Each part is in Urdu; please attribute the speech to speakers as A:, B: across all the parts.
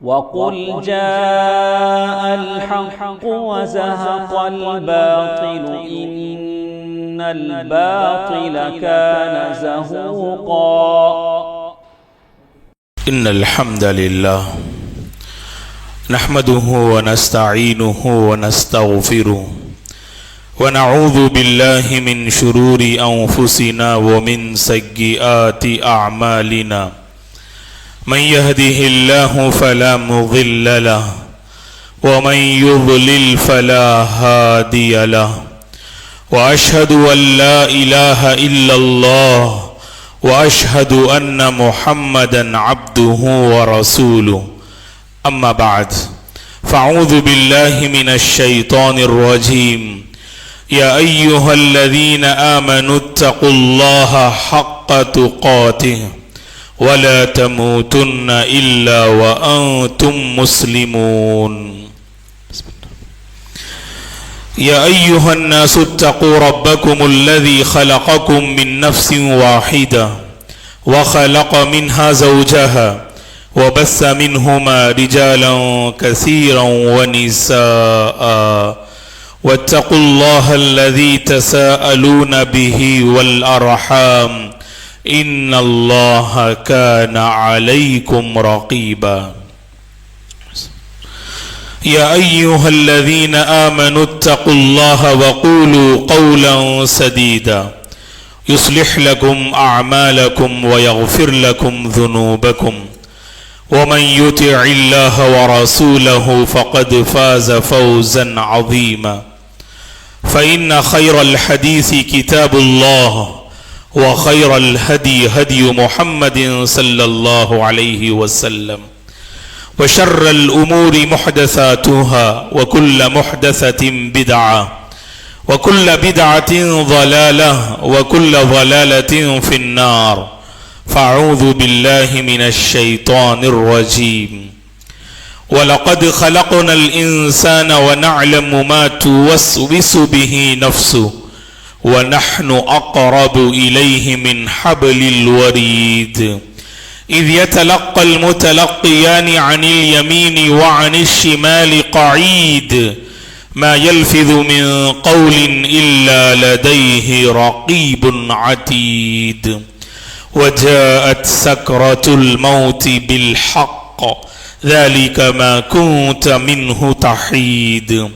A: وقل جاء الحق وزهق الباطل إن الباطل كان زهوقا
B: إن الحمد لله نحمده ونستعينه ونستغفره ونعوذ بالله من شرور أنفسنا ومن سيئات أعمالنا من يهده الله فلا مضل له ومن يضلل فلا هادي له وأشهد أن لا إله إلا الله وأشهد أن محمدا عبده ورسوله أما بعد فأعوذ بالله من الشيطان الرجيم يا أيها الذين آمنوا اتقوا الله حق تقاته ولا تموتن إلا وأنتم مسلمون يا أيها الناس اتقوا ربكم الذي خلقكم من نفس واحدة وخلق منها زوجها وبث منهما رجالا كثيرا ونساء واتقوا الله الذي تساءلون به والأرحام إن الله كان عليكم رقيبا يا أيها الذين آمنوا اتقوا الله وقولوا قولا سديدا يصلح لكم أعمالكم ويغفر لكم ذنوبكم ومن يطع الله ورسوله فقد فاز فوزا عظيما فإن خير الحديث كتاب الله وخير الهدي هدي محمد صلى الله عليه وسلم وشر الأمور محدثاتها وكل محدثة بدعة وكل بدعة ضلالة وكل ضلالة في النار فأعوذ بالله من الشيطان الرجيم ولقد خلقنا الإنسان ونعلم ما توسوس به نفسه ونحن أقرب إليه من حبل الوريد إذ يتلقى المتلقيان عن اليمين وعن الشمال قعيد ما يلفظ من قول إلا لديه رقيب عتيد وجاءت سكرة الموت بالحق ذلك ما كنت منه تحيد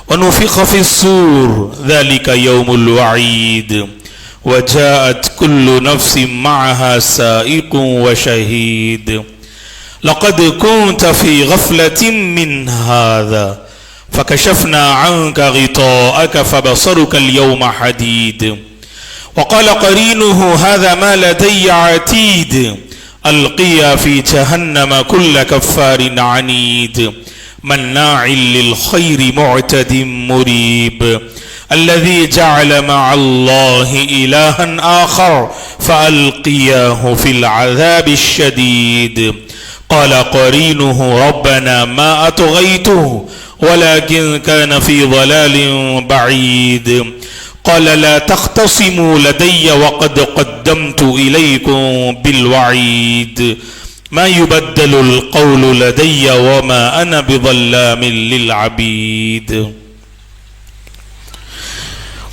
B: ونفخ في الصور ذلك يوم الوعيد وجاءت كل نفس معها سائق وشهيد لقد كنت في غفلة من هذا فكشفنا عنك غطاءك فبصرك اليوم حديد وقال قرينه هذا ما لدي عتيد ألقيا في جهنم كل كفار عنيد مناع للخير معتد مريب الذي جعل مع الله إلها آخر فألقياه في العذاب الشديد قال قرينه ربنا ما أطغيته ولكن كان في ضلال بعيد قال لا تختصموا لدي وقد قدمت إليكم بالوعيد ما يبدل القول لدي وما أنا بظلام للعبيد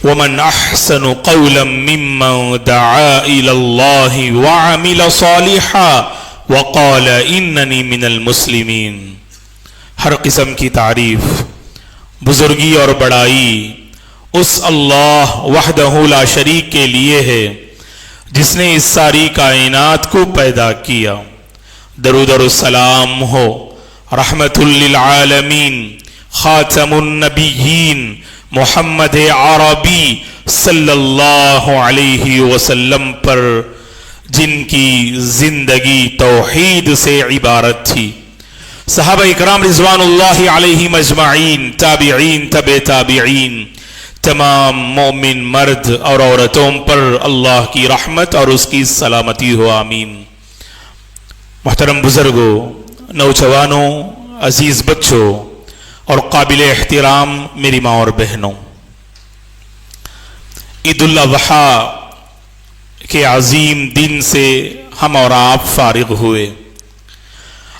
B: ومن أحسن قولا ممن دعا إلى الله وعمل صالحا وقال إنني من المسلمين ہر قسم کی تعریف بزرگی اور بڑائی اس اللہ وحدہ لا شریک کے لیے ہے جس نے اس ساری کائنات کو پیدا کیا درود اور السلام ہو رحمت للعالمین خاتم النبیین محمد عربی صلی اللہ علیہ وسلم پر جن کی زندگی توحید سے عبارت تھی صحابہ اکرام رضوان اللہ علیہم اجمعین تابعین تبع تابعین تمام مومن مرد اور عورتوں پر اللہ کی رحمت اور اس کی سلامتی ہو آمین محترم بزرگوں نوجوانوں عزیز بچوں اور قابل احترام میری ماں اور بہنوں عید الاضحیٰ کے عظیم دن سے ہم اور آپ فارغ ہوئے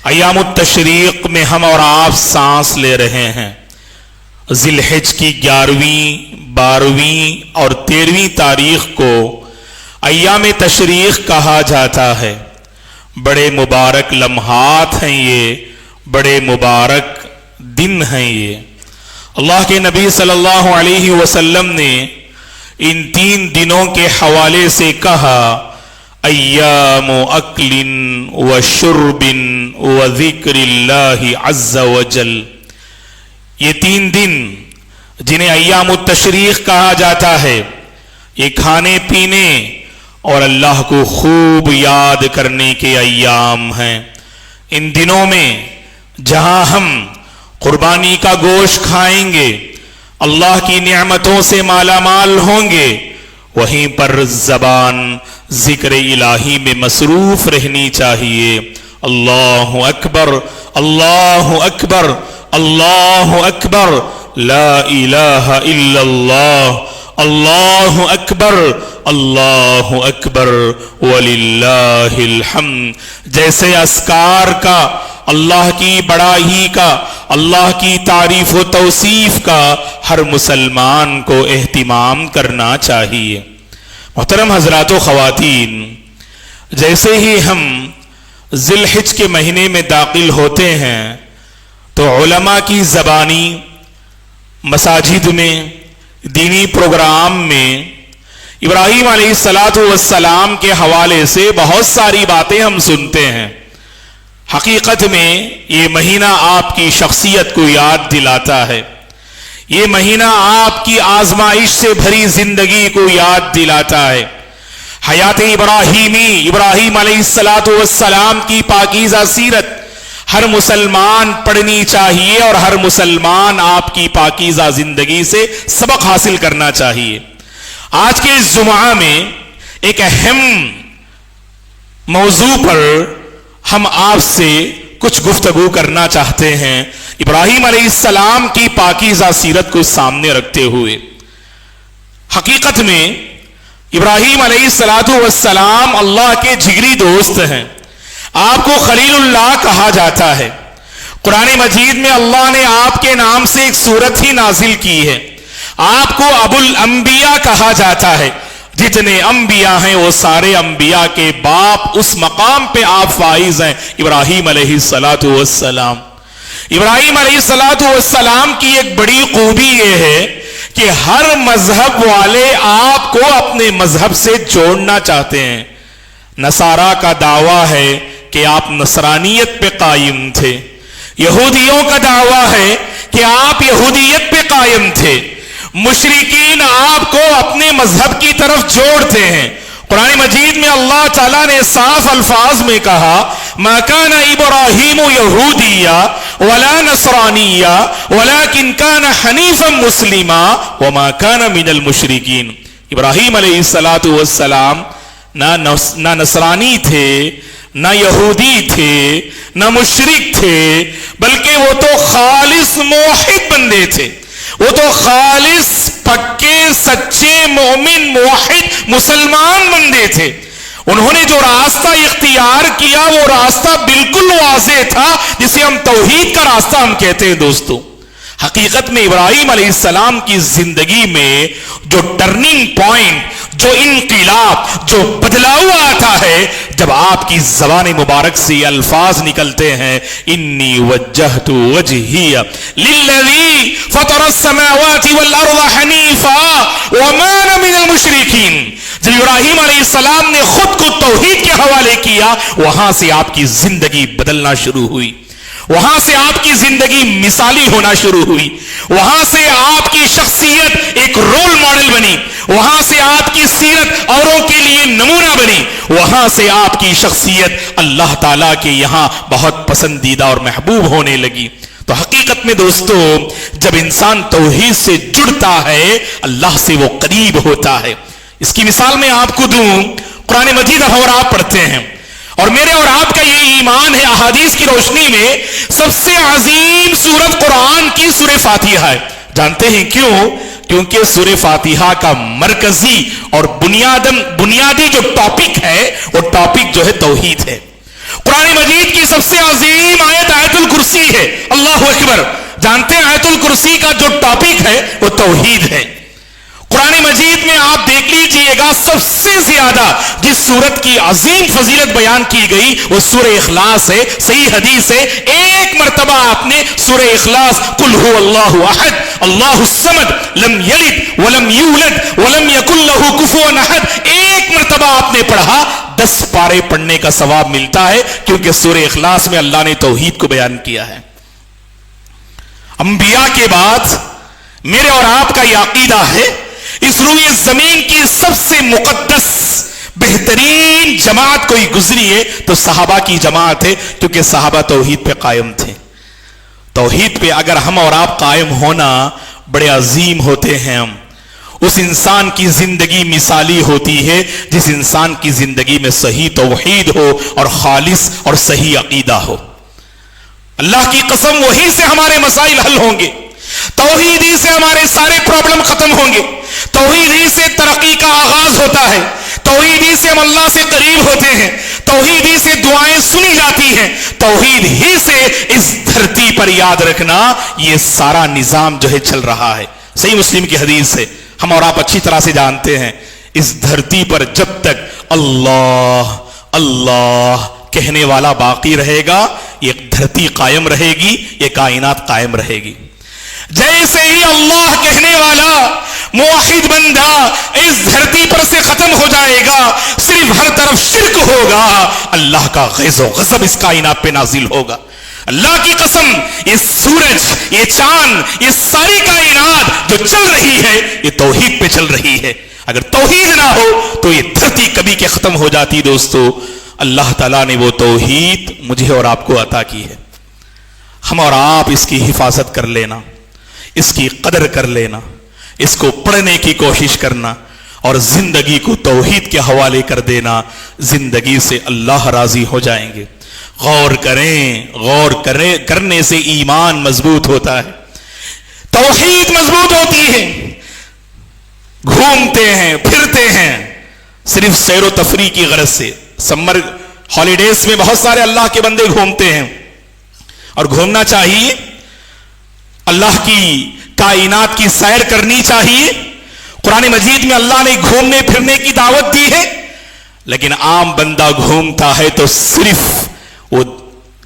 B: ایام التشریق میں ہم اور آپ سانس لے رہے ہیں۔ ذی الحج کی 11ویں، 12ویں اور 13ویں تاریخ کو ایام تشریق کہا جاتا ہے۔ بڑے مبارک لمحات ہیں یہ، بڑے مبارک دن ہیں یہ۔ اللہ کے نبی صلی اللہ علیہ وسلم نے ان 3 دنوں کے حوالے سے کہا ایام اکل و شرب و ذکر اللہ عز وجل۔ یہ 3 دن جنہیں ایام التشریق کہا جاتا ہے، یہ کھانے پینے اور اللہ کو خوب یاد کرنے کے ایام ہیں۔ ان دنوں میں جہاں ہم قربانی کا گوشت کھائیں گے، اللہ کی نعمتوں سے مالا مال ہوں گے، وہیں پر زبان ذکر الہی میں مصروف رہنی چاہیے۔ اللہ اکبر، اللہ اکبر، اللہ اکبر، لا الہ الا اللہ، اللہ اکبر، اللہ اکبر وللہ الحمد۔ جیسے اذکار کا، اللہ کی بڑائی کا، اللہ کی تعریف و توصیف کا ہر مسلمان کو اہتمام کرنا چاہیے۔ محترم حضرات و خواتین، جیسے ہی ہم ذی الحج کے مہینے میں داخل ہوتے ہیں تو علماء کی زبانی، مساجد میں، دینی پروگرام میں ابراہیم علیہ السلام کے حوالے سے بہت ساری باتیں ہم سنتے ہیں۔ حقیقت میں یہ مہینہ آپ کی شخصیت کو یاد دلاتا ہے، یہ مہینہ آپ کی آزمائش سے بھری زندگی کو یاد دلاتا ہے۔ حیات ابراہیمی، ابراہیم علیہ السلام کی پاکیزہ سیرت ہر مسلمان پڑھنی چاہیے اور ہر مسلمان آپ کی پاکیزہ زندگی سے سبق حاصل کرنا چاہیے۔ آج کے اس جمعہ میں ایک اہم موضوع پر ہم آپ سے کچھ گفتگو کرنا چاہتے ہیں، ابراہیم علیہ السلام کی پاکیزہ سیرت کو سامنے رکھتے ہوئے۔ حقیقت میں ابراہیم علیہ السلام اللہ کے جگری دوست ہیں، آپ کو خلیل اللہ کہا جاتا ہے۔ قرآن مجید میں اللہ نے آپ کے نام سے ایک سورت ہی نازل کی ہے، آپ کو ابو الانبیاء کہا جاتا ہے۔ جتنے انبیاء ہیں وہ سارے انبیاء کے باپ، اس مقام پہ آپ فائز ہیں، ابراہیم علیہ السلام۔ ابراہیم علیہ السلام کی ایک بڑی خوبی یہ ہے کہ ہر مذہب والے آپ کو اپنے مذہب سے جوڑنا چاہتے ہیں۔ نصارہ کا دعویٰ ہے کہ آپ نصرانیت پہ قائم تھے، یہودیوں کا دعویٰ ہے کہ آپ یہودیت پہ قائم تھے، مشرکین آپ کو اپنے مذہب کی طرف جوڑتے ہیں۔ قرآن مجید میں اللہ تعالیٰ نے صاف الفاظ میں کہا ما کان ابراہیم یہودیا ولا نصرانیا ولکن کان حنیفا مسلما وما کان من المشرکین۔ ابراہیم علیہ السلام نہ نصرانی تھے، نہ یہودی تھے، نہ مشرک تھے، بلکہ وہ تو خالص موحد بندے تھے، وہ تو خالص پکے سچے مومن موحد مسلمان بندے تھے۔ انہوں نے جو راستہ اختیار کیا وہ راستہ بالکل واضح تھا، جسے ہم توحید کا راستہ ہم کہتے ہیں۔ دوستو، حقیقت میں ابراہیم علیہ السلام کی زندگی میں جو ٹرننگ پوائنٹ، جو انقلاب، جو بدلاؤ آتا ہے، جب آپ کی زبان مبارک سے یہ الفاظ نکلتے ہیں انی وجہت وجہی للذی فطر السماوات والارض حنیفا وما انا من المشرکین۔ جب ابراہیم علیہ السلام نے خود کو توحید کے حوالے کیا، وہاں سے آپ کی زندگی بدلنا شروع ہوئی، وہاں سے آپ کی زندگی مثالی ہونا شروع ہوئی، وہاں سے آپ کی شخصیت ایک رول ماڈل بنی، وہاں سے آپ کی سیرت اوروں کے لیے نمونہ بنی، وہاں سے آپ کی شخصیت اللہ تعالیٰ کے یہاں بہت پسندیدہ اور محبوب ہونے لگی۔ تو حقیقت میں دوستو، جب انسان توحید سے جڑتا ہے اللہ سے وہ قریب ہوتا ہے۔ اس کی مثال میں آپ کو دوں، قرآن مجید اور آپ پڑھتے ہیں، اور میرے اور آپ کا یہ ایمان ہے، احادیث کی روشنی میں سب سے عظیم سورت قرآن کی سورہ فاتحہ ہے۔ جانتے ہیں کیوں؟ کیونکہ سورہ فاتحہ کا مرکزی اور بنیادی جو ٹاپک ہے، وہ ٹاپک جو ہے توحید ہے۔ قرآن مجید کی سب سے عظیم آیت آیت الکرسی ہے. اللہ اکبر. جانتے ہیں آیت الکرسی کا جو ٹاپک ہے وہ توحید ہے. قرآن مجید میں آپ دیکھ لیجئے گا سب سے زیادہ جس سورت کی عظیم فضیلت بیان کی گئی وہ سورہ اخلاص ہے. صحیح حدیث ہے, ایک مرتبہ آپ نے سورہ اخلاص قل هو اللہ احد اللہ الصمد لم یلد ولم یولد ولم یکن لہ کفوا احد ایک مرتبہ آپ نے پڑھا, 10 پارے پڑھنے کا ثواب ملتا ہے, کیونکہ سورہ اخلاص میں اللہ نے توحید کو بیان کیا ہے. انبیاء کے بعد میرے اور آپ کا یہ عقیدہ ہے, اس روئے زمین کی سب سے مقدس بہترین جماعت کوئی گزری ہے تو صحابہ کی جماعت ہے, کیونکہ صحابہ توحید پہ قائم تھے. توحید پہ اگر ہم اور آپ قائم ہونا بڑے عظیم ہوتے ہیں. ہم اس انسان کی زندگی مثالی ہوتی ہے جس انسان کی زندگی میں صحیح توحید ہو اور خالص اور صحیح عقیدہ ہو. اللہ کی قسم وہی سے ہمارے مسائل حل ہوں گے, توحید ہی سے ہمارے سارے پرابلم ختم ہوں گے, توحید ہی سے ترقی کا آغاز ہوتا ہے, توحید ہی سے ہم اللہ سے قریب ہوتے ہیں, توحید ہی سے دعائیں سنی جاتی ہیں, توحید ہی سے اس دھرتی پر یاد رکھنا یہ سارا نظام جو ہے چل رہا ہے. صحیح مسلم کی حدیث ہے, ہم اور آپ اچھی طرح سے جانتے ہیں, اس دھرتی پر جب تک اللہ اللہ کہنے والا باقی رہے گا یہ دھرتی قائم رہے گی, یہ کائنات قائم رہے گی. جیسے ہی اللہ کہنے والا موحد بندہ اس دھرتی پر سے ختم ہو جائے گا, صرف ہر طرف شرک ہوگا, اللہ کا غیظ و غضب اس کائنات پہ نازل ہوگا. اللہ کی قسم یہ سورج, یہ چاند, یہ ساری کائنات جو چل رہی ہے یہ توحید پہ چل رہی ہے. اگر توحید نہ ہو تو یہ دھرتی کبھی کے ختم ہو جاتی. دوستو, اللہ تعالیٰ نے وہ توحید مجھے اور آپ کو عطا کی ہے. ہم اور آپ اس کی حفاظت کر لینا, اس کی قدر کر لینا, اس کو پڑھنے کی کوشش کرنا اور زندگی کو توحید کے حوالے کر دینا, زندگی سے اللہ راضی ہو جائیں گے. غور کریں, غور کرنے سے ایمان مضبوط ہوتا ہے, توحید مضبوط ہوتی ہے. گھومتے ہیں پھرتے ہیں صرف سیر و تفریح کی غرض سے. سمر ہالیڈیز میں بہت سارے اللہ کے بندے گھومتے ہیں, اور گھومنا چاہیے, اللہ کی کائنات کی سیر کرنی چاہیے. قرآن مجید میں اللہ نے گھومنے پھرنے کی دعوت دی ہے, لیکن عام بندہ گھومتا ہے تو صرف وہ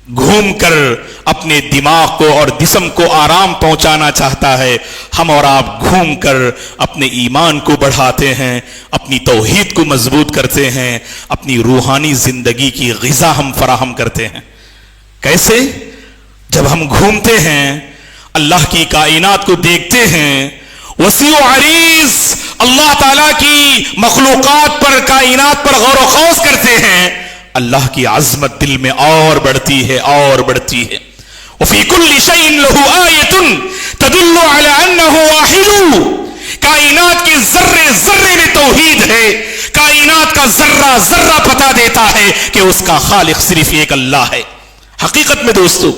B: گھوم کر اپنے دماغ کو اور جسم کو آرام پہنچانا چاہتا ہے. ہم اور آپ گھوم کر اپنے ایمان کو بڑھاتے ہیں, اپنی توحید کو مضبوط کرتے ہیں, اپنی روحانی زندگی کی غذا ہم فراہم کرتے ہیں. کیسے؟ جب ہم گھومتے ہیں, اللہ کی کائنات کو دیکھتے ہیں, وسیع و عریض اللہ تعالیٰ کی مخلوقات پر, کائنات پر غور و خوض کرتے ہیں, اللہ کی عظمت دل میں اور بڑھتی ہے اور بڑھتی ہے. وفی کل شیء لہ آیۃ تدل علی انہ واحد. کائنات کے ذرے ذرے میں توحید ہے, کائنات کا ذرہ ذرہ پتا دیتا ہے کہ اس کا خالق صرف ایک اللہ ہے. حقیقت میں دوستو,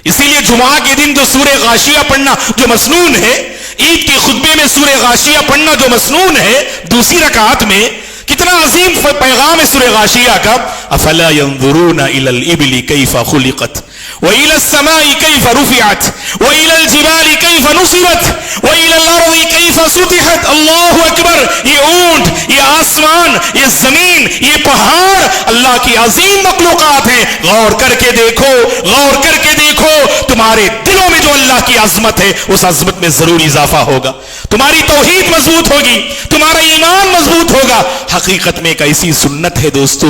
B: اسی لیے جمعہ کے دن جو سورہ غاشیہ پڑھنا جو مسنون ہے, عید کے خطبے میں سورہ غاشیہ پڑھنا جو مسنون ہے, دوسری رکعت میں کتنا عظیم پیغام ہے سورہ غاشیہ کا. افلا ينظرون الى الابل كيف خلقت والى السماء كيف رفعت والى الجبال كيف نصبت والى الارض كيف سطحت. اللہ اکبر. یہ اونٹ, یہ آسمان, یہ زمین, یہ پہاڑ اللہ کی عظیم مخلوقات ہیں. غور کر کے دیکھو, غور کر کے دیکھو, تمہارے دلوں میں جو اللہ کی عظمت ہے اس عظمت میں ضرور اضافہ ہوگا. تمہاری توحید مضبوط ہوگی, تمہارا ایمان مضبوط ہوگا. حقیقت میں ایک ایسی سنت ہے دوستو,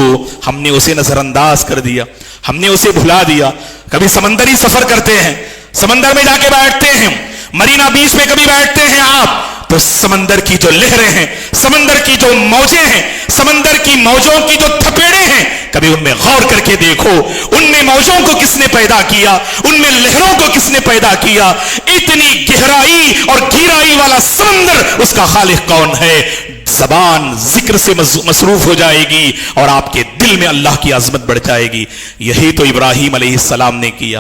B: ہم نے اسے نظر انداز کر دیا, ہم نے اسے بھلا دیا. کبھی سمندری سفر کرتے ہیں, سمندر میں جا کے بیٹھتے ہیں, مرینا بیچ پہ کبھی بیٹھتے ہیں آپ, تو سمندر کی جو لہریں ہیں, سمندر کی جو موجیں ہیں, سمندر کی موجوں کی جو تھپیڑے ہیں, کبھی ان میں غور کر کے دیکھو, ان میں موجوں کو کس نے پیدا کیا, ان میں لہروں کو کس نے پیدا کیا. اتنی گہرائی اور گہرائی والا سمندر, اس کا خالق کون ہے؟ زبان ذکر سے مصروف ہو جائے گی اور آپ کے دل میں اللہ کی عظمت بڑھ جائے گی. یہی تو ابراہیم علیہ السلام نے کیا.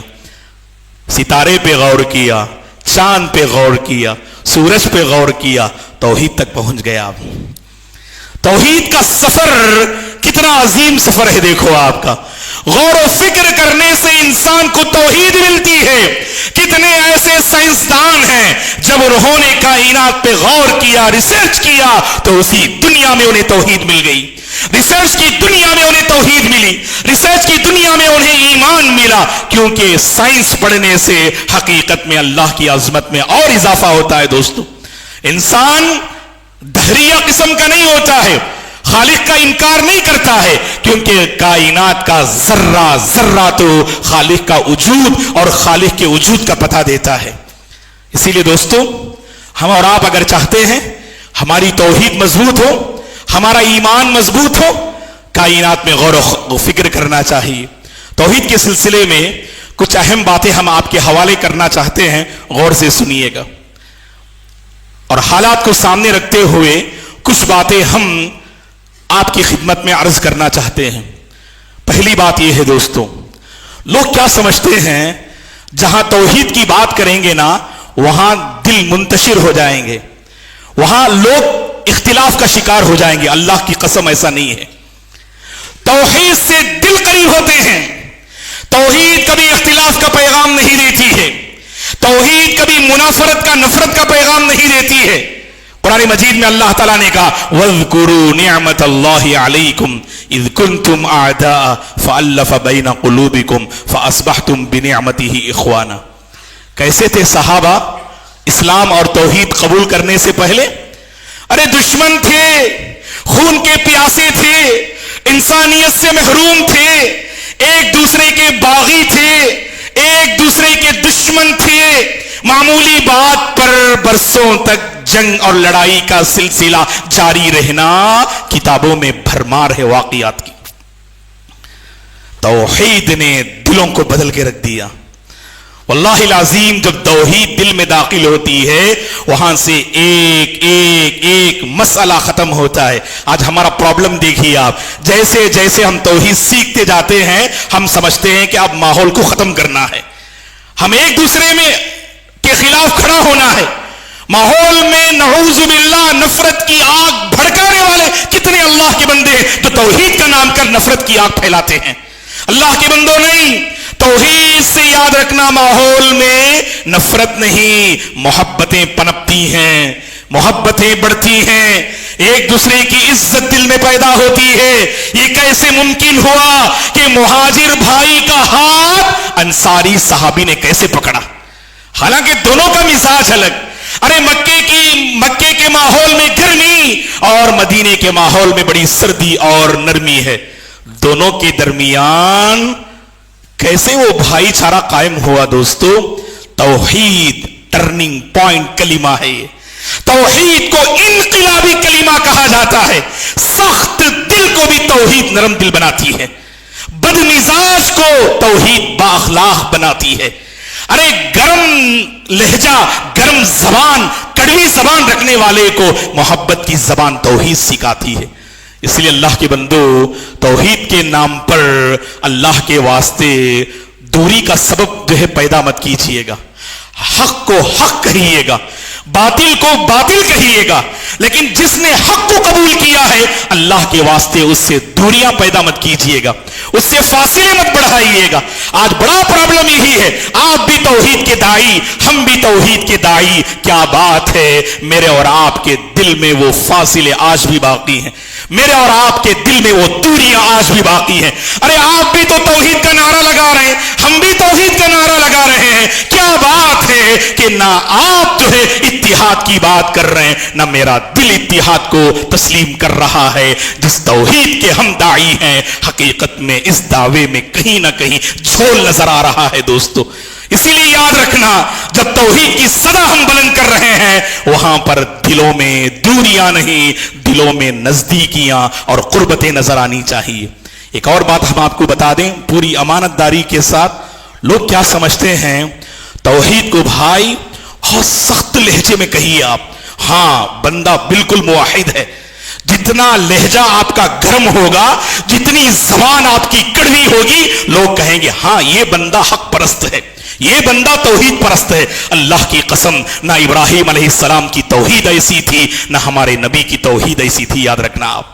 B: ستارے پہ غور کیا, چاند پہ غور کیا, سورج پہ غور کیا, توحید تک پہنچ گیا. توحید کا سفر کتنا عظیم سفر ہے دیکھو آپ کا. غور و فکر کرنے سے انسان کو توحید ملتی ہے. کتنے ایسے سائنسدان ہیں جب انہوں نے کائنات پہ غور کیا, ریسرچ کیا, تو اسی دنیا میں انہیں توحید مل گئی. ریسرچ کی دنیا میں انہیں توحید ملی, ریسرچ کی دنیا میں انہیں ایمان ملا, کیونکہ سائنس پڑھنے سے حقیقت میں اللہ کی عظمت میں اور اضافہ ہوتا ہے. دوستو, انسان دہریہ قسم کا نہیں ہوتا ہے, خالق کا انکار نہیں کرتا ہے, کیونکہ کائنات کا ذرہ ذرہ تو خالق کا وجود اور خالق کے وجود کا پتہ دیتا ہے. اسی لیے دوستو, ہم اور آپ اگر چاہتے ہیں ہماری توحید مضبوط ہو, ہمارا ایمان مضبوط ہو, کائنات میں غور و فکر کرنا چاہیے. توحید کے سلسلے میں کچھ اہم باتیں ہم آپ کے حوالے کرنا چاہتے ہیں, غور سے سنیے گا. اور حالات کو سامنے رکھتے ہوئے کچھ باتیں ہم آپ کی خدمت میں عرض کرنا چاہتے ہیں. پہلی بات یہ ہے دوستو, لوگ کیا سمجھتے ہیں جہاں توحید کی بات کریں گے نا وہاں دل منتشر ہو جائیں گے, وہاں لوگ اختلاف کا شکار ہو جائیں گے. اللہ کی قسم ایسا نہیں ہے. توحید سے دل قریب ہوتے ہیں. توحید کبھی اختلاف کا پیغام نہیں دیتی ہے. توحید کبھی منافرت کا, نفرت کا پیغام نہیں دیتی ہے. قرآن مجید میں اللہ تعالیٰ نے کہا وَاذْكُرُوا نِعْمَةَ اللَّهِ عَلَيْكُمْ إِذْ كُنْتُمْ أَعْدَاءً فَأَلَّفَ بَيْنَ قُلُوبِكُمْ فَأَصْبَحْتُمْ بِنِعْمَتِهِ إِخْوَانًا. کیسے تھے صحابہ اسلام اور توحید قبول کرنے سے پہلے؟ ارے دشمن تھے, خون کے پیاسے تھے, انسانیت سے محروم تھے, ایک دوسرے کے باغی تھے, ایک دوسرے کے دشمن تھے. معمولی بات پر برسوں تک جنگ اور لڑائی کا سلسلہ جاری رہنا کتابوں میں بھرمار ہے واقعات کی. توحید نے دلوں کو بدل کے رکھ دیا. واللہ العظیم جب توحید دل میں داخل ہوتی ہے وہاں سے ایک ایک ایک مسئلہ ختم ہوتا ہے. آج ہمارا پرابلم دیکھیے آپ, جیسے جیسے ہم توحید سیکھتے جاتے ہیں ہم سمجھتے ہیں کہ اب ماحول کو ختم کرنا ہے, ہم ایک دوسرے میں کے خلاف کھڑا ہونا ہے. ماحول میں نعوذ باللہ نفرت کی آگ بھڑکانے والے کتنے اللہ کے بندے ہیں جو توحید کا نام کر نفرت کی آگ پھیلاتے ہیں. اللہ کے بندوں نہیں, توحید سے یاد رکھنا ماحول میں نفرت نہیں, محبتیں پنپتی ہیں, محبتیں بڑھتی ہیں, ایک دوسرے کی عزت دل میں پیدا ہوتی ہے. یہ کیسے ممکن ہوا کہ مہاجر بھائی کا ہاتھ انصاری صحابی نے کیسے پکڑا, حالانکہ دونوں کا مزاج الگ. ارے مکے کے ماحول میں گرمی اور مدینے کے ماحول میں بڑی سردی اور نرمی ہے. دونوں کے درمیان کیسے وہ بھائی چارہ قائم ہوا دوستو؟ توحید ٹرننگ پوائنٹ کلمہ ہے. توحید کو انقلابی کلمہ کہا جاتا ہے. سخت دل کو بھی توحید نرم دل بناتی ہے, بد مزاج کو توحید بااخلاق بناتی ہے. ارے گرم لہجہ, گرم زبان, کڑوی زبان رکھنے والے کو محبت کی زبان توحید سکھاتی ہے. اس لیے اللہ کے بندو, توحید کے نام پر اللہ کے واسطے دوری کا سبب جو ہے پیدا مت کیجئے گا. حق کو حق کہیے گا, باطل کو باطل کہیے گا, لیکن جس نے حق کو قبول کیا ہے اللہ کے واسطے اس سے دوریاں پیدا مت کیجئے گا, اس سے فاصلے مت بڑھائیے گا. آج بڑا پرابلم یہی ہے, آپ بھی توحید کے داعی, ہم بھی توحید کے داعی, کیا بات ہے میرے اور آپ کے دل میں وہ فاصلے آج بھی باقی ہیں, میرے اور آپ کے دل میں وہ دوریاں آج بھی باقی ہیں. ارے آپ بھی تو توحید کا نعرہ لگا رہے ہیں, ہم بھی توحید کا نعرہ لگا رہے ہیں, کیا بات ہے کہ نہ آپ جو ہے اتحاد کی بات کر رہے ہیں, نہ میرا دل اتحاد کو تسلیم کر رہا ہے. جس توحید کے ہم داعی ہیں حقیقت میں اس دعوے میں کہیں نہ کہیں جھول نظر آ رہا ہے دوستو. اسی لیے یاد رکھنا, جب توحید کی صدا ہم بلند کر رہے ہیں وہاں پر دلوں میں دوریاں نہیں, دلوں میں نزدیکیاں اور قربتیں نظر آنی چاہیے. ایک اور بات ہم آپ کو بتا دیں پوری امانت داری کے ساتھ, لوگ کیا سمجھتے ہیں توحید کو بھائی بہت سخت لہجے میں کہیے آپ, ہاں بندہ بالکل موحد ہے. جتنا لہجہ آپ کا گرم ہوگا, جتنی زبان آپ کی کڑوی ہوگی, لوگ کہیں گے ہاں یہ بندہ حق پرست ہے, یہ بندہ توحید پرست ہے. اللہ کی قسم نہ ابراہیم علیہ السلام کی توحید ایسی تھی, نہ ہمارے نبی کی توحید ایسی تھی. یاد رکھنا آپ,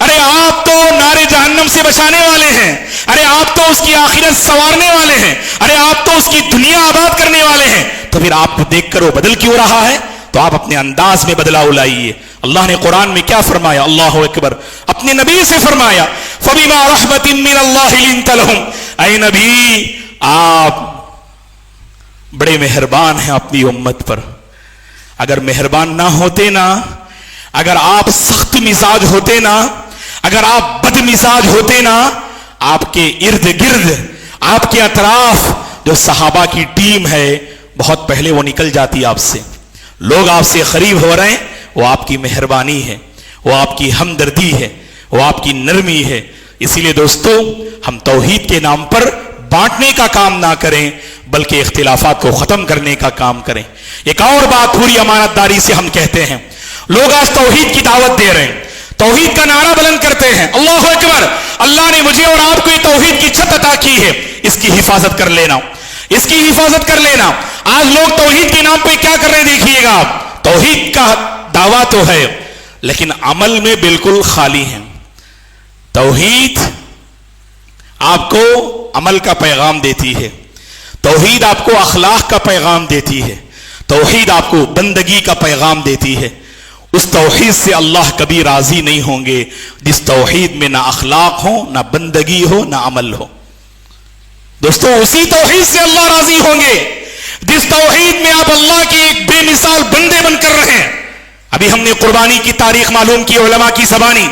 B: ارے آپ تو نارے جہنم سے بچانے والے ہیں، ارے آپ تو اس کی آخرت سنوارنے والے ہیں، ارے آپ تو اس کی دنیا آباد کرنے والے ہیں، تو پھر آپ کو دیکھ کر وہ بدل کیوں رہا ہے؟ تو آپ اپنے انداز میں بدلاؤ لائیے۔ اللہ نے قرآن میں کیا فرمایا؟ اللہ اکبر، اپنے نبی سے فرمایا فَبِمَا رَحْمَةٍ مِّنَ اللَّهِ لِنْتَ لَهُمْ، اے نبی آپ بڑے مہربان ہیں اپنی امت پر، اگر مہربان نہ ہوتے نا، اگر آپ سخت مزاج ہوتے نا، اگر آپ بد مزاج ہوتے نا، آپ کے ارد گرد، آپ کے اطراف جو صحابہ کی ٹیم ہے بہت پہلے وہ نکل جاتی آپ سے۔ لوگ آپ سے قریب ہو رہے ہیں، وہ آپ کی مہربانی ہے، وہ آپ کی ہمدردی ہے، وہ آپ کی نرمی ہے۔ اسی لیے دوستو ہم توحید کے نام پر بانٹنے کا کام نہ کریں بلکہ اختلافات کو ختم کرنے کا کام کریں۔ ایک اور بات پوری امانت داری سے ہم کہتے ہیں، لوگ آج توحید کی دعوت دے رہے ہیں، توحید کا نعرہ بلند کرتے ہیں، اللہ اکبر، اللہ نے مجھے اور آپ کو یہ توحید کی چھت عطا کی ہے، اس کی حفاظت کر لینا، اس کی حفاظت کر لینا۔ آج لوگ توحید کے نام پہ کیا کر رہے ہیں دیکھیے گا، توحید کا دعویٰ تو ہے لیکن عمل میں بالکل خالی ہیں۔ توحید آپ کو عمل کا پیغام دیتی ہے، توحید آپ کو اخلاق کا پیغام دیتی ہے، توحید آپ کو بندگی کا پیغام دیتی ہے۔ اس توحید سے اللہ کبھی راضی نہیں ہوں گے جس توحید میں نہ اخلاق ہو، نہ بندگی ہو، نہ عمل ہو۔ دوستو اسی توحید سے اللہ راضی ہوں گے جس توحید میں آپ اللہ کے ایک بے مثال بندے بن کر رہے ہیں۔ ابھی ہم نے قربانی کی تاریخ معلوم کی علماء کی زبانی،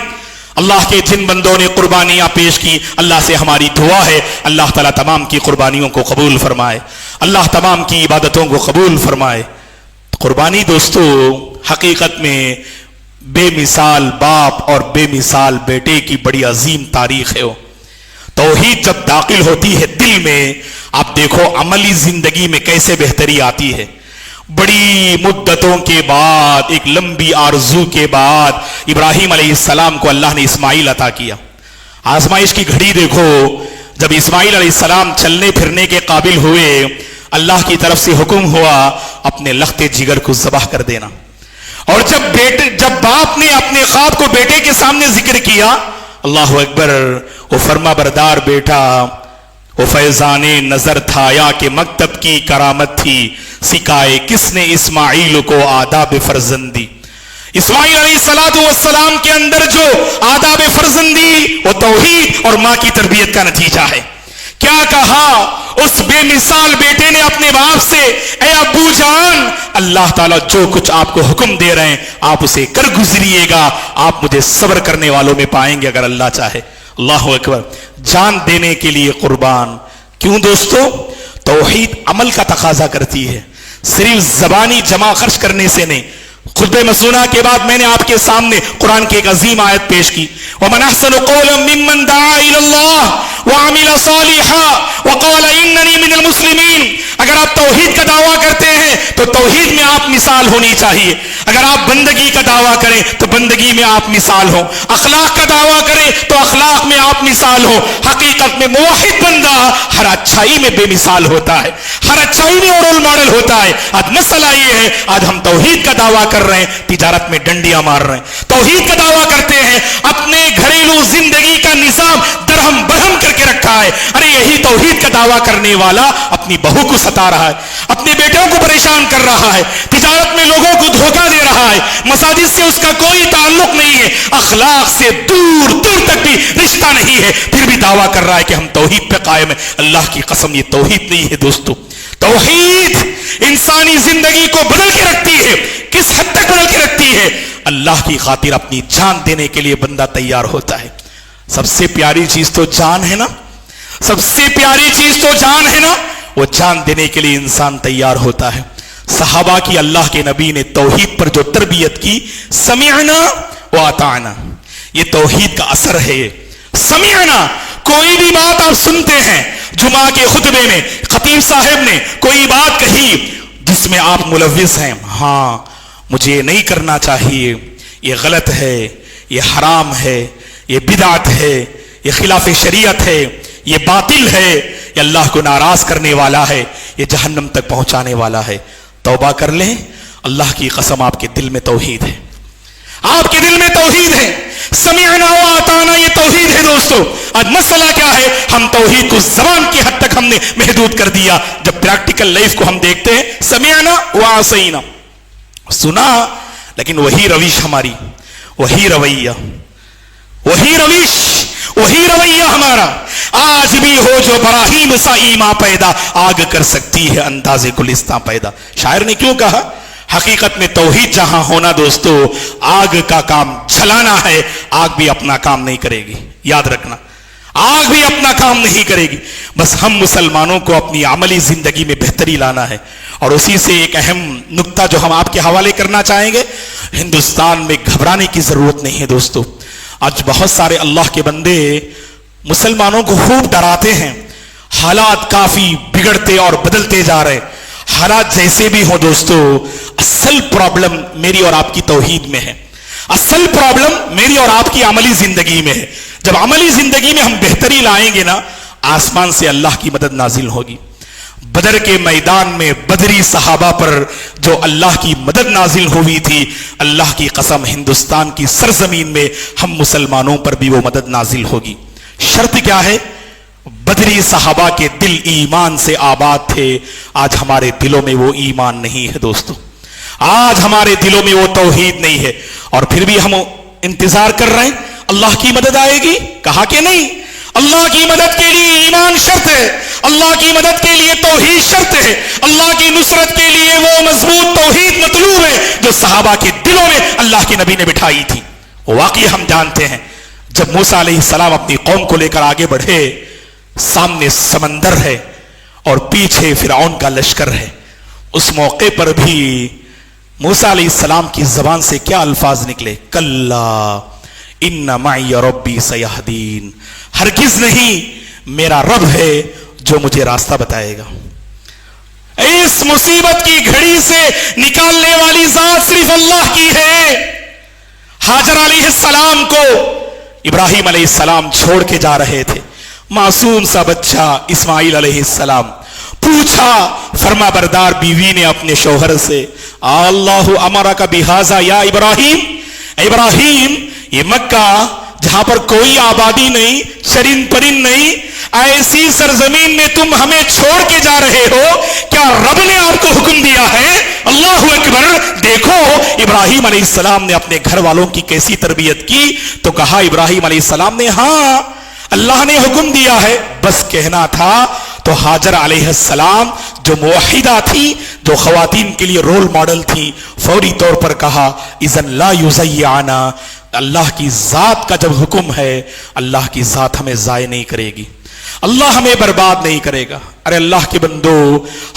B: اللہ کے جن بندوں نے قربانیاں پیش کی، اللہ سے ہماری دعا ہے اللہ تعالیٰ تمام کی قربانیوں کو قبول فرمائے، اللہ تمام کی عبادتوں کو قبول فرمائے۔ قربانی دوستو حقیقت میں بے مثال باپ اور بے مثال بیٹے کی بڑی عظیم تاریخ ہے۔ توحید جب داخل ہوتی ہے دل میں، آپ دیکھو عملی زندگی میں کیسے بہتری آتی ہے۔ بڑی مدتوں کے بعد، ایک لمبی آرزو کے بعد ابراہیم علیہ السلام کو اللہ نے اسماعیل عطا کیا۔ آزمائش کی گھڑی دیکھو، جب اسماعیل علیہ السلام چلنے پھرنے کے قابل ہوئے، اللہ کی طرف سے حکم ہوا اپنے لخت جگر کو ذبح کر دینا۔ اور جب باپ نے اپنے خواب کو بیٹے کے سامنے ذکر کیا، اللہ اکبر، وہ فرما بردار بیٹا، وہ فیضان نظر تھا یا کہ مکتب کی کرامت تھی، سکھائے کس نے اسماعیل کو آداب فرزندی۔ اسماعیل علیہ السلام کے اندر جو آداب فرزندی، وہ توحید اور ماں کی تربیت کا نتیجہ ہے۔ کیا کہا اس بے مثال بیٹے نے اپنے باپ سے، اے ابو جان، اللہ تعالیٰ جو کچھ آپ کو حکم دے رہے ہیں آپ اسے کر گزریے گا، آپ مجھے صبر کرنے والوں میں پائیں گے اگر اللہ چاہے۔ اللہ اکبر، جان دینے کے لیے قربان۔ کیوں دوستو؟ توحید عمل کا تقاضا کرتی ہے، صرف زبانی جمع خرچ کرنے سے نہیں۔ خطبہ مسنونہ کے بعد میں نے آپ کے سامنے قرآن کی ایک عظیم آیت پیش کی، وَمَنْ أَحْسَنُ قَوْلًا مِّمَّنْ دَعَا إِلَى اللَّهِ وَعَمِلَ صَالِحًا وَقَالَ إِنَّنِي مِنَ الْمُسْلِمِينَ۔ اگر آپ توحید کا دعویٰ کرتے ہیں تو توحید میں آپ مثال ہونی چاہیے، اگر آپ بندگی کا دعویٰ کریں تو بندگی میں آپ مثال ہوں، اخلاق کا دعویٰ کریں تو اخلاق میں آپ مثال ہوں۔ حقیقت میں موحد بندہ ہر اچھائی میں بے مثال ہوتا ہے، ہر اچھائی میں رول ماڈل ہوتا ہے۔ آج مسئلہ یہ ہے، آج ہم توحید کا دعویٰ کر رہے ہیں، تجارت میں ڈنڈیاں مار رہے ہیں، توحید کا دعویٰ کرتے ہیں، اپنے گھریلو زندگی کا نظام درہم برہم کر کے رکھا ہے۔ ارے یہی توحید کا دعویٰ کرنے والا اپنی بہو کو ستا رہا ہے، اپنے بیٹوں کو پریشان کر رہا ہے، تجارت میں لوگوں کو دھوکہ دے رہا ہے، مساجد سے اس کا کوئی تعلق نہیں ہے، اخلاق سے دور دور تک بھی رشتہ نہیں ہے، پھر بھی دعویٰ کر رہا ہے کہ ہم توحید پہ قائم ہیں۔ اللہ کی قسم یہ توحید نہیں ہے دوستو۔ توحید انسانی زندگی کو بدل کے رکھتی ہے۔ کس حد تک بدل کے رکھتی ہے؟ اللہ کی خاطر اپنی جان دینے کے لیے بندہ تیار ہوتا ہے۔ سب سے پیاری چیز تو جان ہے نا، سب سے پیاری چیز تو جان ہے نا، وہ جان دینے کے لیے انسان تیار ہوتا ہے۔ صحابہ کی اللہ کے نبی نے توحید پر جو تربیت کی، سمعنا و اطعنا، یہ توحید کا اثر ہے۔ سمعنا، کوئی بھی بات آپ سنتے ہیں، جمعہ کے خطبے میں خطیب صاحب نے کوئی بات کہی جس میں آپ ملوث ہیں، ہاں مجھے یہ نہیں کرنا چاہیے، یہ غلط ہے، یہ حرام ہے، یہ بدعت ہے، یہ خلاف شریعت ہے، یہ باطل ہے، یہ اللہ کو ناراض کرنے والا ہے، یہ جہنم تک پہنچانے والا ہے، توبہ کر لیں۔ اللہ کی قسم آپ کے دل میں توحید ہے، آپ کے دل میں توحید ہے, سمعنا و اطعنا یہ توحید ہے دوستو. آج مسئلہ کیا ہے, ہم توحید کو زبان کی حد تک ہم نے محدود کر دیا. جب پریکٹیکل لائف کو ہم دیکھتے ہیں, سمعنا و عصینا, سنا لیکن وہی روش ہماری, وہی رویہ, وہی روش, وہی رویہ ہمارا آج بھی ہو جو براہیم سا ایما پیدا, آگ کر سکتی ہے انداز گلستاں پیدا. شاعر نے کیوں کہا, حقیقت میں توحید جہاں ہونا دوستو, آگ کا کام جلانا ہے, آگ بھی اپنا کام نہیں کرے گی. یاد رکھنا, آگ بھی اپنا کام نہیں کرے گی. بس ہم مسلمانوں کو اپنی عملی زندگی میں بہتری لانا ہے. اور اسی سے ایک اہم نکتہ جو ہم آپ کے حوالے کرنا چاہیں گے, ہندوستان میں گھبرانے کی ضرورت نہیں ہے دوستو. آج بہت سارے اللہ کے بندے مسلمانوں کو خوب ڈراتے ہیں. حالات کافی بگڑتے اور بدلتے جا رہے. حالات جیسے بھی ہوں دوستو, اصل پرابلم میری اور آپ کی توحید میں ہے. اصل پرابلم میری اور آپ کی عملی زندگی میں ہے. جب عملی زندگی میں ہم بہتری لائیں گے نا, آسمان سے اللہ کی مدد نازل ہوگی. بدر کے میدان میں بدری صحابہ پر جو اللہ کی مدد نازل ہوئی تھی, اللہ کی قسم ہندوستان کی سرزمین میں ہم مسلمانوں پر بھی وہ مدد نازل ہوگی. شرط کیا ہے, بدری صحابہ کے دل ایمان سے آباد تھے. آج ہمارے دلوں میں وہ ایمان نہیں ہے دوستو, آج ہمارے دلوں میں وہ توحید نہیں ہے. اور پھر بھی ہم انتظار کر رہے ہیں اللہ کی مدد آئے گی. کہا کہ نہیں, اللہ کی مدد کے لیے ایمان شرط ہے, اللہ کی مدد کے لیے توحید شرط ہے, اللہ کی نصرت کے لیے وہ مضبوط توحید مطلوب ہے جو صحابہ کے دلوں میں اللہ کے نبی نے بٹھائی تھی. واقعی ہم جانتے ہیں جب موسیٰ علیہ السلام اپنی قوم کو لے کر آگے بڑھے, سامنے سمندر ہے اور پیچھے فرعون کا لشکر ہے. اس موقع پر بھی موسیٰ علیہ السلام کی زبان سے کیا الفاظ نکلے, کلا ان معی ربی سیہدین, ہرگز نہیں, میرا رب ہے جو مجھے راستہ بتائے گا. اس مصیبت کی گھڑی سے نکالنے والی ذات صرف اللہ کی ہے. ہاجر علیہ السلام کو ابراہیم علیہ السلام چھوڑ کے جا رہے تھے. معصوم سا بچہ اسماعیل علیہ السلام, پوچھا فرما بردار بیوی نے اپنے شوہر سے, اللہ امرک بہذا یا ابراہیم, ابراہیم یہ مکہ جہاں پر کوئی آبادی نہیں, چرند پرند نہیں, ایسی سرزمین میں تم ہمیں چھوڑ کے جا رہے ہو, کیا رب نے آپ کو حکم دیا ہے؟ اللہ اکبر. دیکھو ابراہیم علیہ السلام نے اپنے گھر والوں کی کیسی تربیت کی. تو کہا ابراہیم علیہ السلام نے, ہاں اللہ نے حکم دیا ہے, بس کہنا تھا. تو ہاجر علیہ السلام جو موحدہ تھی, جو خواتین کے لیے رول ماڈل تھی, فوری طور پر کہا اذن لا یضیعنا, اللہ کی ذات کا جب حکم ہے, اللہ کی ذات ہمیں ضائع نہیں کرے گی, اللہ ہمیں برباد نہیں کرے گا. ارے اللہ کے بندو,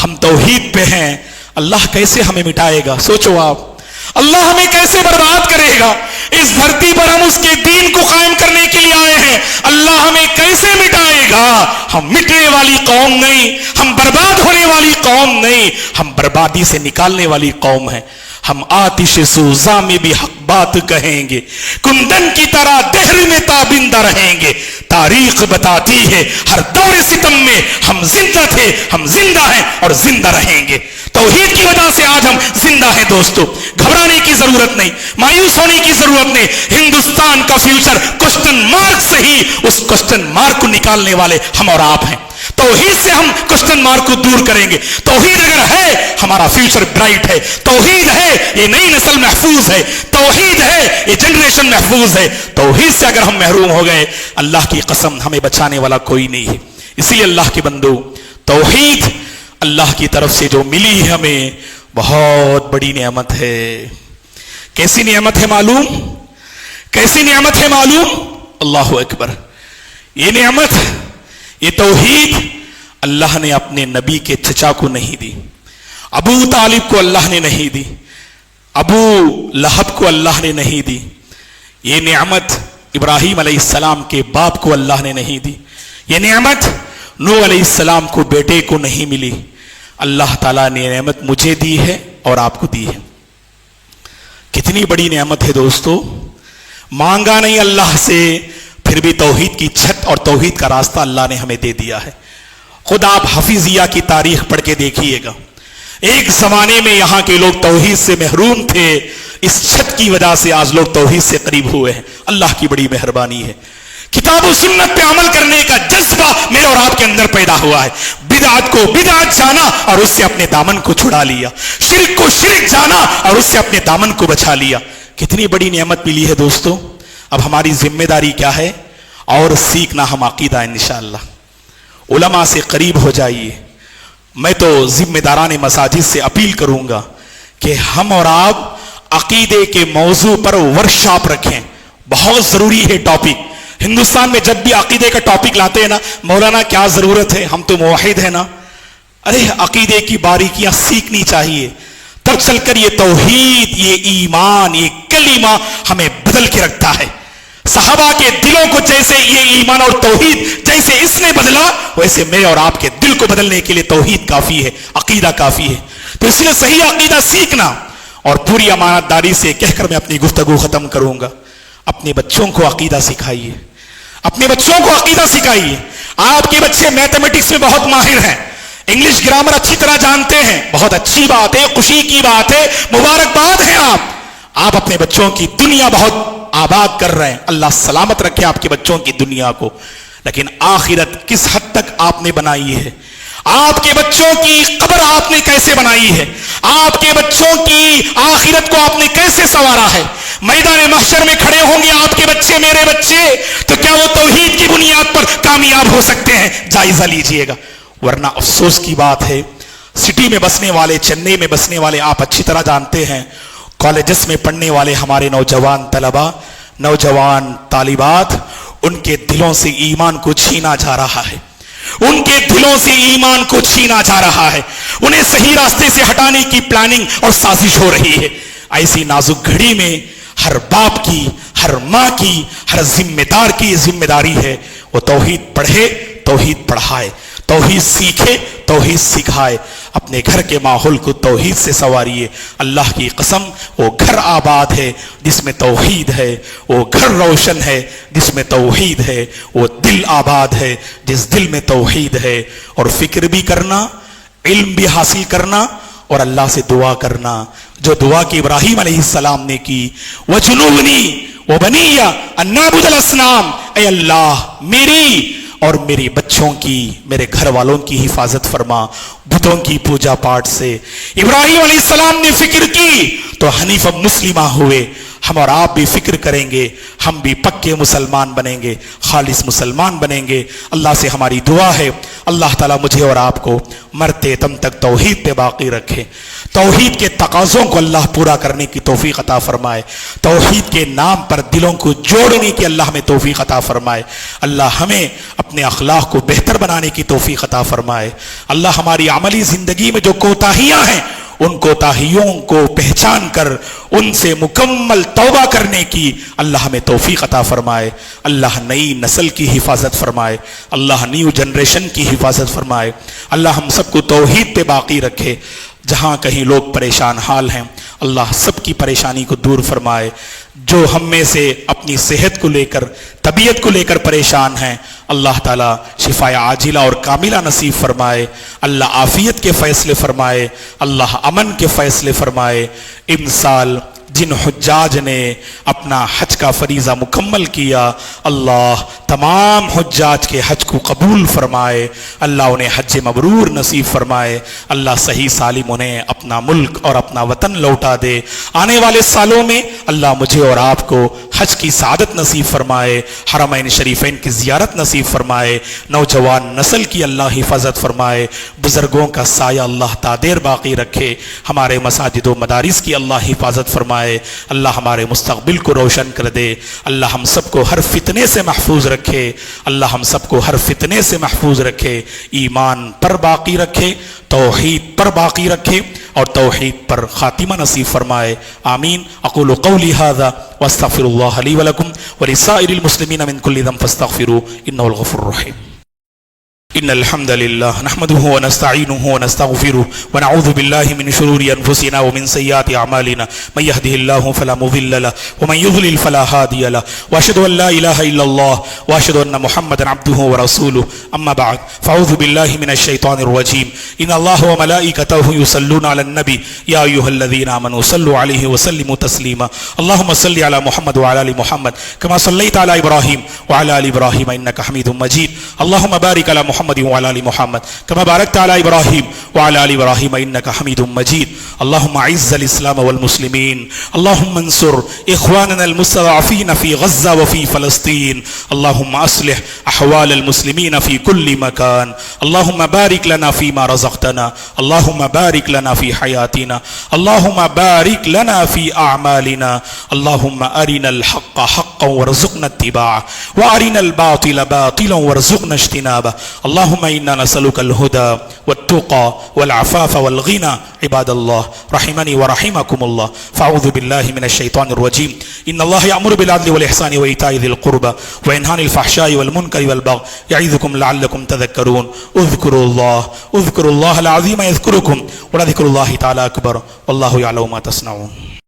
B: ہم توحید پہ ہیں, اللہ کیسے ہمیں مٹائے گا؟ سوچو آپ, اللہ ہمیں کیسے برباد کرے گا؟ اس دھرتی پر ہم اس کے دین کو قائم کرنے کے لیے آئے ہیں, اللہ ہمیں کیسے مٹائے گا؟ ہم مٹنے والی قوم نہیں, ہم برباد ہونے والی قوم نہیں, ہم بربادی سے نکالنے والی قوم ہیں. ہم آتش سوزاں میں بھی حق بات کہیں گے, کندن کی طرح دہر میں تابندہ رہیں گے. تاریخ بتاتی ہے ہر دور ستم میں ہم زندہ تھے, ہم زندہ ہیں اور زندہ رہیں گے. توحید کی وجہ سے آج ہم زندہ ہیں دوستو. گھبرانے کی ضرورت نہیں, مایوس ہونے کی ضرورت نہیں. ہندوستان کا فیوچر کوسچن مارک سے ہی, اس کوسچن مارک کو نکالنے والے ہم اور آپ ہیں. توحید سے ہم کوسچن مارک کو دور کریں گے. توحید اگر ہے ہمارا فیوچر برائٹ ہے, توحید ہے یہ نئی نسل محفوظ ہے, توحید ہے یہ جنریشن محفوظ ہے. توحید سے اگر ہم محروم ہو گئے, اللہ کی قسم ہمیں بچانے والا کوئی نہیں ہے. اسی لیے اللہ کے بندو, توحید اللہ کی طرف سے جو ملی ہے ہمیں, بہت بڑی نعمت ہے. کیسی نعمت ہے معلوم؟ کیسی نعمت ہے معلوم؟ اللہ اکبر. یہ نعمت, یہ توحید اللہ نے اپنے نبی کے چچا کو نہیں دی, ابو طالب کو اللہ نے نہیں دی, ابو لہب کو اللہ نے نہیں دی. یہ نعمت ابراہیم علیہ السلام کے باپ کو اللہ نے نہیں دی. یہ نعمت نوح علیہ السلام کو بیٹے کو نہیں ملی. اللہ تعالیٰ نے نعمت مجھے دی ہے اور آپ کو دی ہے. کتنی بڑی نعمت ہے دوستو. مانگا نہیں اللہ سے, پھر بھی توحید کی چھت اور توحید کا راستہ اللہ نے ہمیں دے دیا ہے. خود آپ حفیظیہ کی تاریخ پڑھ کے دیکھیے گا, ایک زمانے میں یہاں کے لوگ توحید سے محروم تھے, اس چھت کی وجہ سے آج لوگ توحید سے قریب ہوئے ہیں. اللہ کی بڑی مہربانی ہے. کتاب و سنت پہ عمل کرنے کا جذبہ میرے اور آپ کے اندر پیدا ہوا ہے. بدعت کو بدعت جانا اور اس سے اپنے دامن کو چھڑا لیا. شرک کو شرک جانا اور اس سے اپنے دامن کو بچا لیا. کتنی بڑی نعمت ملی ہے دوستو. اب ہماری ذمہ داری کیا ہے؟ اور سیکھنا ہم عقیدہ انشاءاللہ. علماء سے قریب ہو جائیے. میں تو ذمہ داران مساجد سے اپیل کروں گا کہ ہم اور آپ عقیدے کے موضوع پر ورکشاپ رکھیں. بہت ضروری ہے ٹاپک. ہندوستان میں جب بھی عقیدے کا ٹاپک لاتے ہیں نا، مولانا کیا ضرورت ہے، ہم تو موحد ہیں نا. ارے عقیدے کی باریکیاں سیکھنی چاہیے، تب چل کر یہ توحید، یہ ایمان، یہ کلمہ ہمیں بدل کے رکھتا ہے. صحابہ کے دلوں کو جیسے یہ ایمان اور توحید جیسے اس نے بدلا، ویسے میں اور آپ کے دل کو بدلنے کے لیے توحید کافی ہے، عقیدہ کافی ہے. تو اس لیے صحیح عقیدہ سیکھنا. اور پوری امانت داری سے کہہ کر میں اپنی گفتگو ختم کروں گا. اپنے بچوں کو عقیدہ سکھائیے، اپنے بچوں کو عقیدہ سکھائیے. آپ کے بچے میتھمیٹکس میں بہت ماہر ہیں، انگلش گرامر اچھی طرح جانتے ہیں، بہت اچھی بات ہے، خوشی کی بات ہے، مبارکباد ہے. آپ اپنے بچوں کی دنیا بہت آباد کر رہے ہیں. اللہ سلامت رکھے آپ کے بچوں کی دنیا کو. لیکن آخرت کس حد تک آپ نے بنائی ہے؟ آپ کے بچوں کی قبر آپ نے کیسے بنائی ہے؟ آپ کے بچوں کی آخرت کو آپ نے کیسے سنوارا ہے؟ میدان محشر میں کھڑے ہوں گے آپ کے بچے، میرے بچے، تو کیا وہ توحید کی بنیاد پر کامیاب ہو سکتے ہیں؟ جائزہ لیجئے گا. ورنہ افسوس کی بات ہے، سٹی میں بسنے والے، چنئی میں بسنے والے آپ اچھی طرح جانتے ہیں، کالجز میں پڑھنے والے ہمارے نوجوان طلبہ، نوجوان طالبات، ان کے دلوں سے ایمان کو چھینا جا رہا ہے. ان کے دلوں سے ایمان کو چھینا جا رہا ہے. انہیں صحیح راستے سے ہٹانے کی پلاننگ اور سازش ہو رہی ہے. ایسی نازک گھڑی میں ہر باپ کی، ہر ماں کی، ہر ذمہ دار کی ذمہ داری ہے وہ توحید پڑھے، توحید پڑھائے، توحید سیکھے، توحید سکھائے. اپنے گھر کے ماحول کو توحید سے سنواریے. اللہ کی قسم وہ گھر آباد ہے جس میں توحید ہے، وہ گھر روشن ہے جس میں توحید ہے، وہ دل آباد ہے جس دل میں توحید ہے. اور فکر بھی کرنا، علم بھی حاصل کرنا اور اللہ سے دعا کرنا، جو دعا کہ ابراہیم علیہ السلام نے کی، وَجُنُوبْنِي وَبَنِيَّ أَن نَعْبُدَ الْأَصْنَامَ، اے اللہ میری اور میرے بچوں کی، میرے گھر والوں کی حفاظت فرما بتوں کی پوجا پاٹ سے. ابراہیم علیہ السلام نے فکر کی تو حنیف مسلمہ ہوئے. ہم اور آپ بھی فکر کریں گے، ہم بھی پکے مسلمان بنیں گے، خالص مسلمان بنیں گے. اللہ سے ہماری دعا ہے اللہ تعالیٰ مجھے اور آپ کو مرتے دم تک توحید پہ باقی رکھے. توحید کے تقاضوں کو اللہ پورا کرنے کی توفیق عطا فرمائے. توحید کے نام پر دلوں کو جوڑنے کی اللہ ہمیں توفیق عطا فرمائے. اللہ ہمیں اپنے اخلاق کو بہتر بنانے کی توفیق عطا فرمائے. اللہ ہماری عملی زندگی میں جو کوتاہیاں ہیں ان کوتاہیوں کو پہچان کر ان سے مکمل توبہ کرنے کی اللہ ہمیں توفیق عطا فرمائے. اللہ نئی نسل کی حفاظت فرمائے. اللہ نیو جنریشن کی حفاظت فرمائے. اللہ ہم سب کو توحید پہ باقی رکھے. جہاں کہیں لوگ پریشان حال ہیں اللہ سب کی پریشانی کو دور فرمائے. جو ہم میں سے اپنی صحت کو لے کر، طبیعت کو لے کر پریشان ہیں اللہ تعالیٰ شفا عاجلہ اور کاملہ نصیب فرمائے. اللہ عافیت کے فیصلے فرمائے. اللہ امن کے فیصلے فرمائے. ان سال جن حجاج نے اپنا حج کا فریضہ مکمل کیا اللہ تمام حجاج کے حج کو قبول فرمائے. اللہ انہیں حج مبرور نصیب فرمائے. اللہ صحیح سالم انہیں اپنا ملک اور اپنا وطن لوٹا دے. آنے والے سالوں میں اللہ مجھے اور آپ کو حج کی سعادت نصیب فرمائے. حرمین شریفین کی زیارت نصیب فرمائے. نوجوان نسل کی اللہ حفاظت فرمائے. بزرگوں کا سایہ اللہ تادیر باقی رکھے. ہمارے مساجد و مدارس کی اللہ حفاظت فرمائے. اللہ ہمارے مستقبل کو روشن کر دے. اللہ ہم سب کو ہر فتنے سے محفوظ رکھے. اللہ ہم سب کو ہر فتنے سے محفوظ رکھے. ایمان پر باقی رکھے، توحید پر باقی رکھے اور توحید پر خاتمہ نصیب فرمائے. آمین. اقول قولی هذا واستغفر الله لي ولكم ولسائر المسلمين من كل ذنب فاستغفروه انه الغفور الرحيم. إن الحمد لله نحمده ونستعينه ونستغفره ونعوذ بالله من شرور أنفسنا ومن سيئات أعمالنا من يهده الله فلا مضل له ومن يضلل فلا هادي له وأشهد أن لا إله إلا الله وأشهد أن محمدا عبده ورسوله أما بعد فأعوذ بالله من الشيطان الرجيم إن الله وملائكته يصلون على النبي يا أيها الذين آمنوا صلوا عليه وسلموا تسليما اللهم صل على محمد وعلى آل محمد كما صليت على إبراهيم وعلى آل إبراهيم إنك حميد مجيد اللهم بارك على محمد وعلى آل محمد كما باركت على إبراهيم وعلى آل إبراهيم إنك حميد مجيد اللهم أعز الإسلام والمسلمين اللهم انصر إخواننا المستضعفين في غزة وفي فلسطين اللهم أصلح أحوال المسلمين في كل مكان اللهم بارك لنا فيما رزقتنا اللهم بارك لنا في حياتنا اللهم بارك لنا في أعمالنا اللهم أرنا الحق حقا وارزقنا اتباعه وأرنا الباطل باطلا وارزقنا اجتنابه اللهم إنا نسألك الهدى والتقى والعفاف والغنى عباد الله رحمني ورحمكم الله فأعوذ بالله من الشيطان الرجيم إن الله يأمر بالعدل والإحسان وإيتاء ذي القربى وينهى عن الفحشاء والمنكر والبغي يعظكم لعلكم تذكرون اذكروا الله العظيم يذكركم ولذكر الله تعالى أكبر والله يعلم ما تصنعون